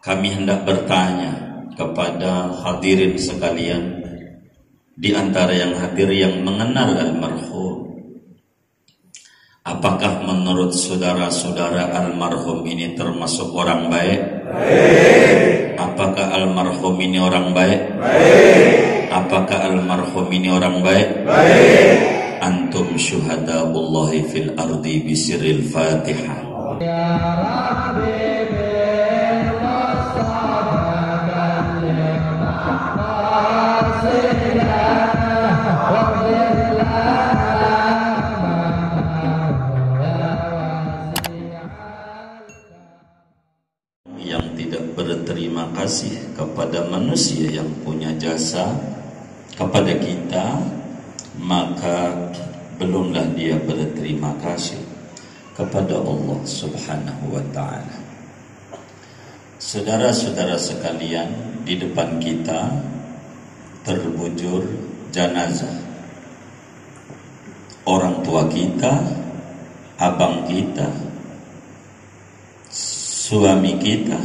Kami hendak bertanya kepada hadirin sekalian, di antara yang hadir yang mengenal almarhum, apakah menurut saudara-saudara almarhum ini termasuk orang baik? Baik. Apakah almarhum ini orang baik? Baik. Apakah almarhum ini orang baik? Baik. Antum syuhadaullahi fil ardi bisiril Fatihah. Ya Rabbi. Yang tidak berterima kasih kepada manusia yang punya jasa kepada kita, maka belumlah dia berterima kasih kepada Allah Subhanahu wa ta'ala. Saudara-saudara sekalian, di depan kita terbujur jenazah orang tua kita, abang kita, suami kita,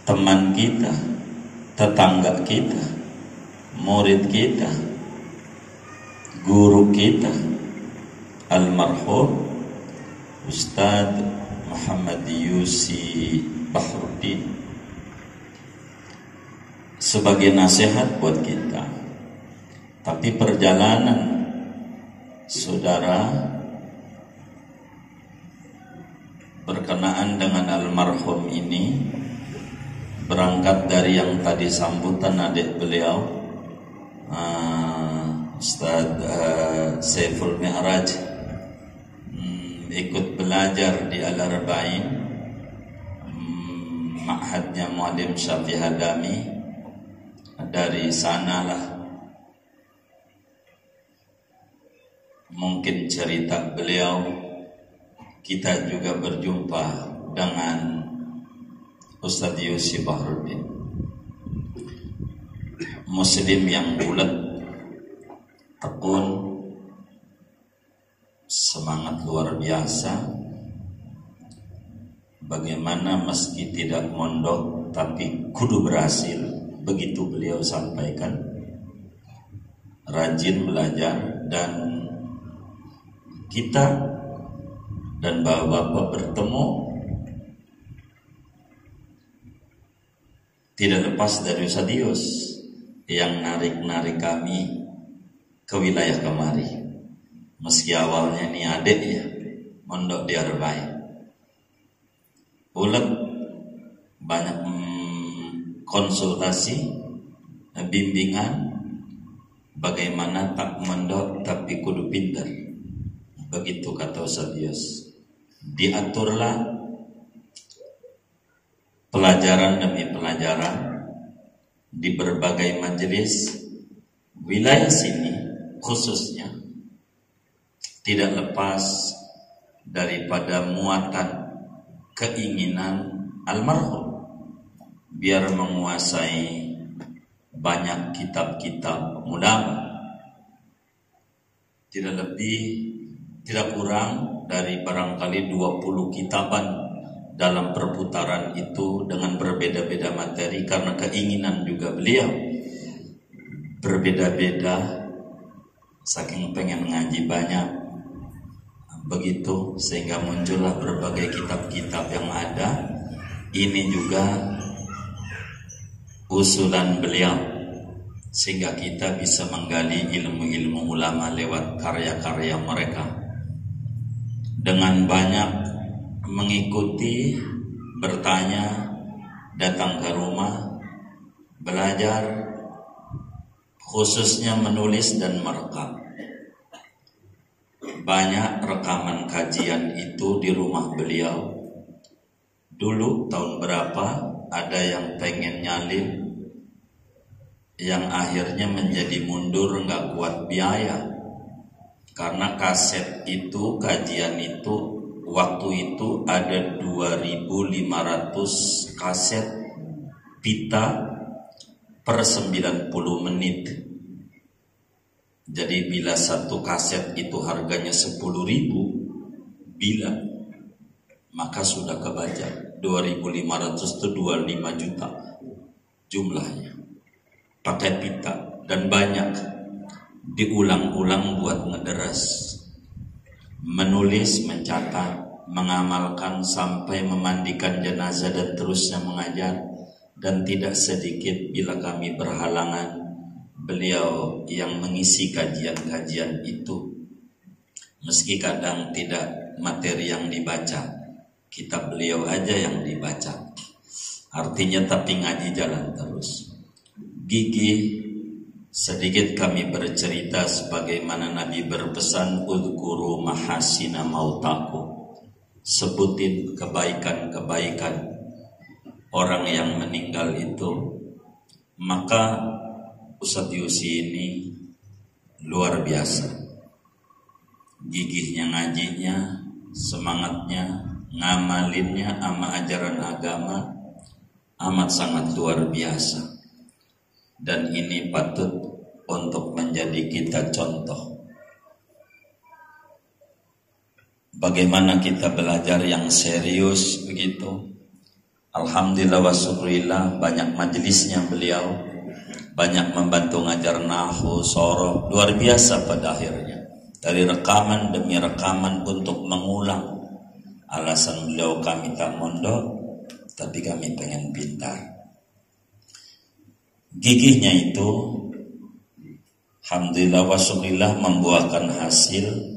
teman kita, tetangga kita, murid kita, guru kita, almarhum Ustaz Muhammad Yusi Bahruddin, sebagai nasihat buat kita. Tapi perjalanan saudara berkenaan dengan almarhum ini berangkat dari yang tadi sambutan adik beliau, Ustaz Saiful Mi'raj, ikut belajar di Al-Arba'in, ma'hadnya Muallim Syafi'i Hadami. Dari sanalah mungkin cerita beliau, kita juga berjumpa dengan Ustaz Yusi Bahruddin, muslim yang bulat, tekun, semangat luar biasa. Bagaimana meski tidak mondok tapi kudu berhasil, begitu beliau sampaikan. Rajin belajar, dan kita dan bapak-bapak bertemu tidak lepas dari Ustaz Yus yang narik-narik kami ke wilayah kemari. Meski awalnya ini adik ya, mondok di Arba'in, ulet banyak konsultasi, bimbingan, bagaimana tak mondok tapi kudu pintar. Begitu kata Ustaz Yus. Diaturlah pelajaran demi pelajaran di berbagai majelis wilayah sini, khususnya tidak lepas daripada muatan keinginan almarhum biar menguasai banyak kitab-kitab ulama, tidak lebih tidak kurang dari barangkali 20 kitaban dalam perputaran itu dengan berbeda-beda materi, karena keinginan juga beliau berbeda-beda, saking pengen ngaji banyak begitu, sehingga muncullah berbagai kitab-kitab yang ada. Ini juga usulan beliau, sehingga kita bisa menggali ilmu-ilmu ulama lewat karya-karya mereka. Dengan banyak mengikuti, bertanya, datang ke rumah, belajar, khususnya menulis dan merekam. Banyak rekaman kajian itu di rumah beliau. Dulu tahun berapa ada yang pengen nyalin, yang akhirnya menjadi mundur, nggak kuat biaya. Karena kaset itu, kajian itu, waktu itu ada 2.500 kaset pita per 90 menit. Jadi bila satu kaset itu harganya 10.000, bila maka sudah kebaca 2.500 itu 25 juta jumlahnya. Pakai pita dan banyak diulang-ulang buat ngederas, menulis, mencatat, mengamalkan sampai memandikan jenazah dan terusnya mengajar. Dan tidak sedikit bila kami berhalangan, beliau yang mengisi kajian-kajian itu. Meski kadang tidak materi yang dibaca, kitab beliau aja yang dibaca. Artinya tapi ngaji jalan terus. Gigih. Sedikit kami bercerita sebagaimana Nabi berpesan, udhkuru mahasina mautaku. Sebutin kebaikan-kebaikan orang yang meninggal itu. Maka Ustadz Yusi ini luar biasa. Gigihnya ngajinya, semangatnya, ngamalinnya sama ajaran agama amat sangat luar biasa. Dan ini patut untuk menjadi kita contoh. Bagaimana kita belajar yang serius begitu. Alhamdulillah wa syukurillah, banyak majelisnya beliau, banyak membantu ngajar nahwu, soroh, luar biasa pada akhirnya. Dari rekaman demi rekaman untuk mengulang. Alasan beliau, kami tak mondok, tapi kami pengen pintar. Gigihnya itu alhamdulillah wa syukurillah membuahkan hasil.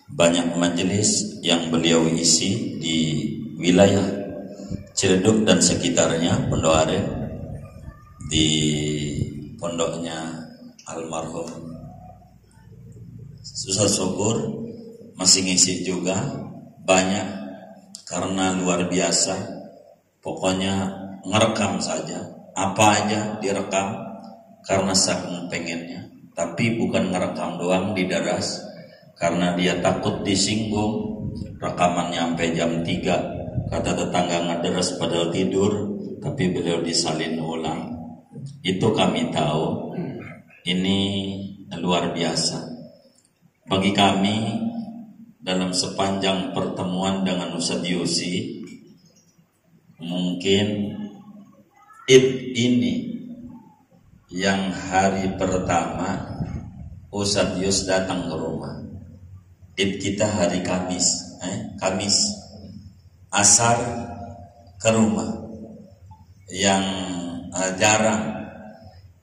Banyak majelis yang beliau isi di wilayah Ciledug dan sekitarnya, Pondok Aren, di pondoknya almarhum Susah Syukur masih ngisi juga banyak, karena luar biasa. Pokoknya ngerekam saja, apa aja direkam karena saking pengennya. Tapi bukan ngerekam doang di daras, karena dia takut disinggung. Rekaman sampai jam 3. Kata tetangga ngederas padahal tidur, tapi beliau disalin ulang. Itu kami tahu. Ini luar biasa. Bagi kami, dalam sepanjang pertemuan dengan Ustadz Yusi, mungkin ini yang hari pertama Ustadz Yus datang ke rumah. Kita hari Kamis, Kamis asar ke rumah, yang jarang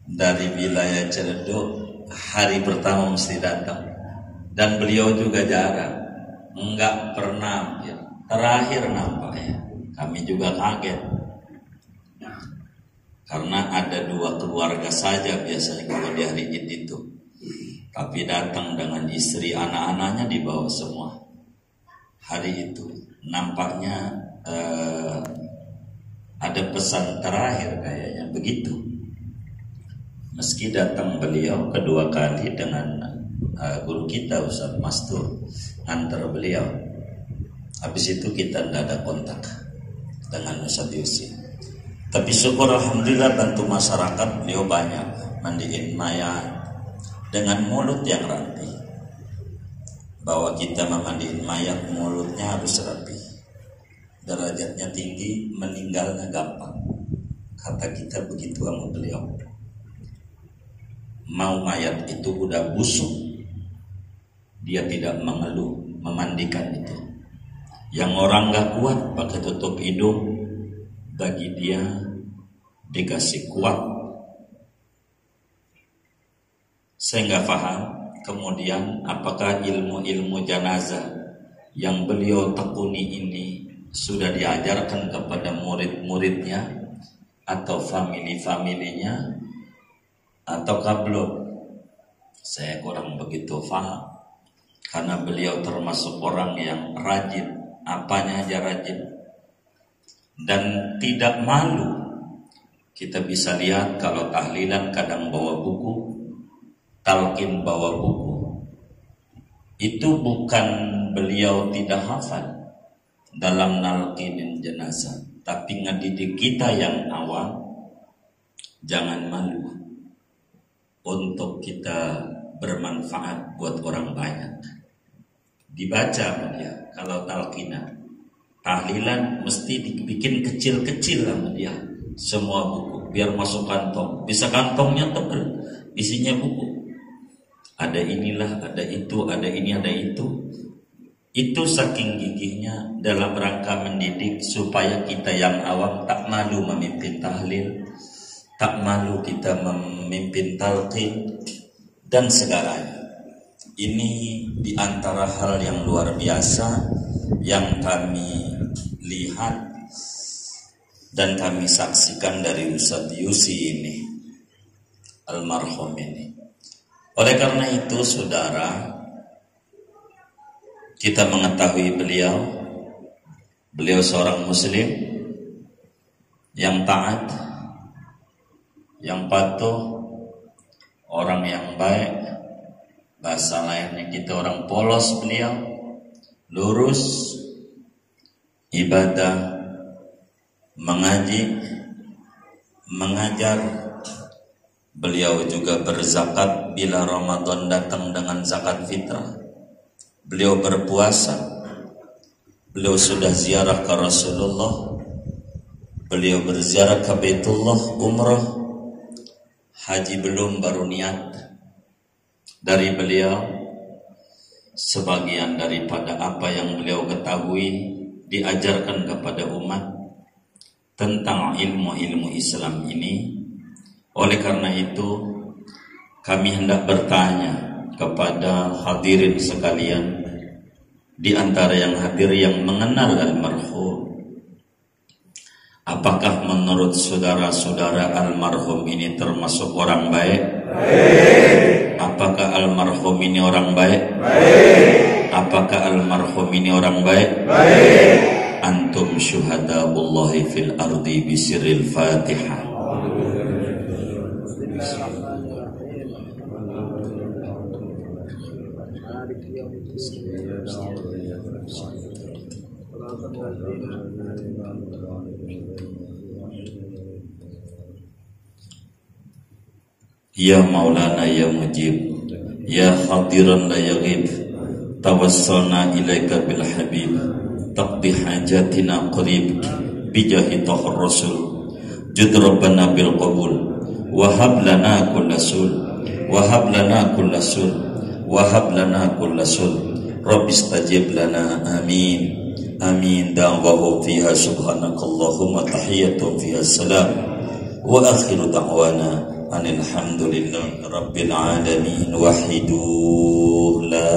dari wilayah Ciledug hari pertama mesti datang. Dan beliau juga jarang, enggak pernah ya. Terakhir nampaknya kami juga kaget, karena ada 2 keluarga saja biasanya kalau di hari Id itu, tapi datang dengan istri, anak-anaknya dibawa semua. Hari itu nampaknya ada pesan terakhir kayaknya begitu. Meski datang beliau kedua kali dengan guru kita Ustaz Mastur, antar beliau. Habis itu kita tidak ada kontak dengan Ustaz Yusi. Tapi syukur alhamdulillah bantu masyarakat beliau banyak mandiin mayat dengan mulut yang rapi. Bahwa kita memandiin mayat mulutnya harus rapi, derajatnya tinggi, meninggalnya gampang. Kata kita begitu sama beliau. Mau mayat itu udah busuk, dia tidak mengeluh memandikan itu. Yang orang gak kuat pakai tutup hidung, bagi dia dikasih kuat. Saya gak paham kemudian apakah ilmu-ilmu jenazah yang beliau tekuni ini sudah diajarkan kepada murid-muridnya atau famili-familinya ataukah belum. Saya kurang begitu paham, karena beliau termasuk orang yang rajin, apanya aja rajin dan tidak malu. Kita bisa lihat kalau tahlilan kadang bawa buku, talqin bawa buku. Itu bukan beliau tidak hafal dalam nalqinin jenazah, tapi ngedidik kita yang awam jangan malu untuk kita bermanfaat buat orang banyak. Dibaca dia kalau talqinan, Tahlilan mesti dibikin kecil-kecil sama dia semua buku biar masuk kantong. Bisa kantongnya tebal, isinya buku. Ada inilah, ada itu, ada ini, ada itu. Itu saking gigihnya dalam rangka mendidik supaya kita yang awam tak malu memimpin tahlil, tak malu kita memimpin talqin dan segalanya. Ini diantara hal yang luar biasa yang kami lihat dan kami saksikan dari Ustadz Yusi ini, almarhum ini. Oleh karena itu saudara, kita mengetahui beliau seorang muslim yang taat, yang patuh, orang yang baik. Bahasa lainnya kita orang polos, beliau lurus, ibadah, mengaji, mengajar. Beliau juga berzakat bila Ramadan datang dengan zakat fitrah. Beliau berpuasa. Beliau sudah ziarah ke Rasulullah. Beliau berziarah ke Baitullah, umrah. Haji belum, baru niat. Dari beliau, sebagian daripada apa yang beliau ketahui diajarkan kepada umat tentang ilmu-ilmu Islam ini. Oleh karena itu, kami hendak bertanya kepada hadirin sekalian, di antara yang hadir yang mengenal almarhum, apakah menurut saudara-saudara almarhum ini termasuk orang baik? Apakah almarhum ini orang baik? Apakah almarhum ini orang baik? Antum syuhadaullahi fil ardi bisiril Fatihah. Ya Maulana ya Mujib, ya hadiran la yaghib, tawassalna ilaika bil habib, taqdi hajatina qarib, bijahi tahur rasul, jud rabbana bil qabul, wahab lana kulla sul, wahab lana kulla sul, wahab lana kulla sul, rabbistajib lana, amin. Amin. Da'wahu fiha subhanakallahumma tahiyyatun fiha salam, wa akhiru da'wana alhamdulillahi rabbil alamin. Wahidu la